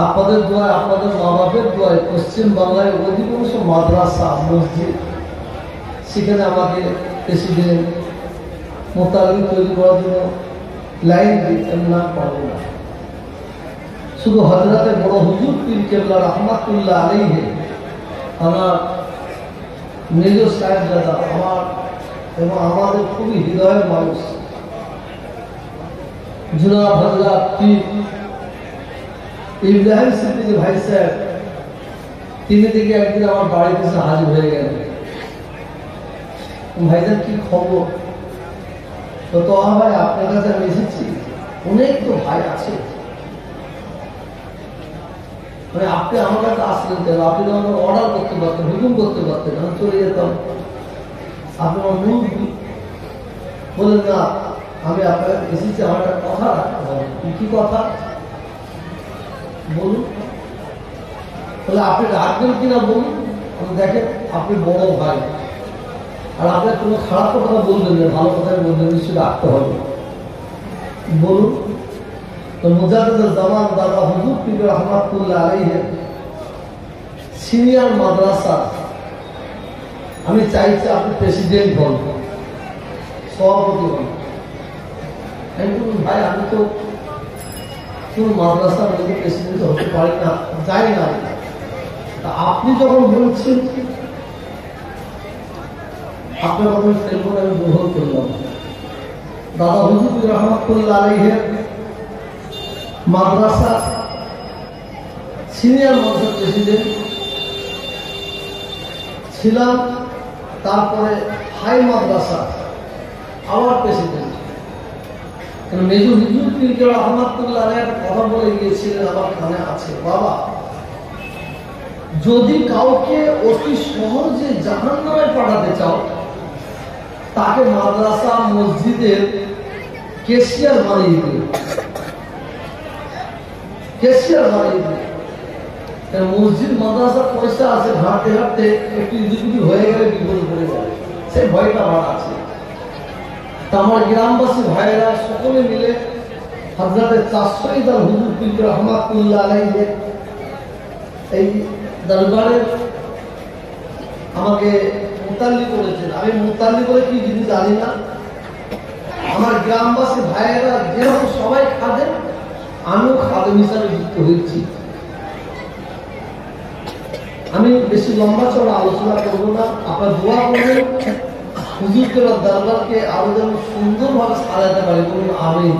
আপনাদের দোয়ায়, আপনাদের মা বাপের দোয়ায় পশ্চিম বাংলায় অধিকাংশ মাদ্রাসা মসজিদ, সেখানে আমাকে প্রেসিডেন্ট মোতালিব তৈরি করার জন্য লাইন দিতেন না, পারবো না। শুধু হযরতে বড় হুজুর পীর কেবলা রহমাতুল্লাহ আলাইহি, আমার মেজ সাহেবজাদা, আমার এবং আমাদের খুবই হৃদয়ের মানুষ জনাব হযরত পীর ইব্রাহিম সিদ্দিকী ভাই সাহেব, তিনি থেকে একদিন আমার বাড়িতে এসে হাজির হয়ে গেলেন। ভাইজান কি খবর? তো ভাই আপনার কাছে আমি এসেছি, অনেক তো ভাই আছে, মানে আপনি আমার কাছে আসলেন কেন? আপনি তো আমাকে অর্ডার করতে পারতেন, হুকুম করতে পারতেন, আমি চলে যেতাম। আপনি আমার মুরব্বি, বলেন না আমি আপনার এসেছি, আমার একটা কথা রাখতে হবে। কি কথা বলুন? তাহলে আপনি রাখবেন কিনা বলুন। দেখেন আপনি বড় ভাই, আর আপনার কোনো খারাপ কথা বলবেন না, ভালো কথাই বলবেন, নিশ্চয়ই রাখতে হবে। বলুন। তো মুজাদ্দিদুল জামান দাদা হুজুর পীর রহমাতুল্লাহ আলাইহি সিনিয়র মাদ্রাসা, আমি চাইছি আপনি প্রেসিডেন্ট হন, সভাপতি হন। আমি বলুন ভাই আমি তো কোন মাদ্রাসার মধ্যে প্রেসিডেন্ট হতে পারি না, যাই না। আপনি যখন বলছেন আপনার কথা ফেলবো, আমি গ্রহণ করলাম। দাদা হুজুর পীর রহমাতুল্লাহ আলাইহি মাদ্রাসা সিনিয়র মাদ্রাসা প্রেসিডেন্ট ছিলাম, তারপরে হাই মাদ্রাসা আবার প্রেসিডেন্ট। মেজর হুজুর পীর রহমাতুল্লাহ আলাইহি কথা বলে গিয়েছিলেন, আমার কানে আছে, বাবা যদি কাউকে অতি সহজে জাহান্নামে পাঠাতে চাও, তাকে মাদ্রাসা মসজিদের ক্যাশিয়ার বানিয়ে দিও, ক্যাশিয়ার বানিয়ে দিও। মসজিদ মাদ্রাসার পয়সা আছে, হাঁটতে হাঁটতে একটু ইদিকুদি হয়ে গেলে বিপদে পড়ে যাবে, সেই ভয়টা আমার আছে। তা আমার গ্রামবাসী ভাইয়েরা সকলে মিলে হযরতে 400 দাল হুজুর পীর রহমাতুল্লাহ আলাইহি এই দরবারে আমাকে মুতাল্লি করেছেন। আমি মুতাল্লি করে কি জিনিস জানি না। আমার গ্রামবাসী ভাইয়েরা যেরকম সবাই খাদেন, আমিও খাদেম হিসাবে যুক্ত হয়েছি। আমি বেশি লম্বা চড়া আলোচনা করবো না, আপনার দোয়া করবেন হুজুরকে দরবারকে আরো যেন সুন্দরভাবে সাজাতে পারে। বলুন আমিন।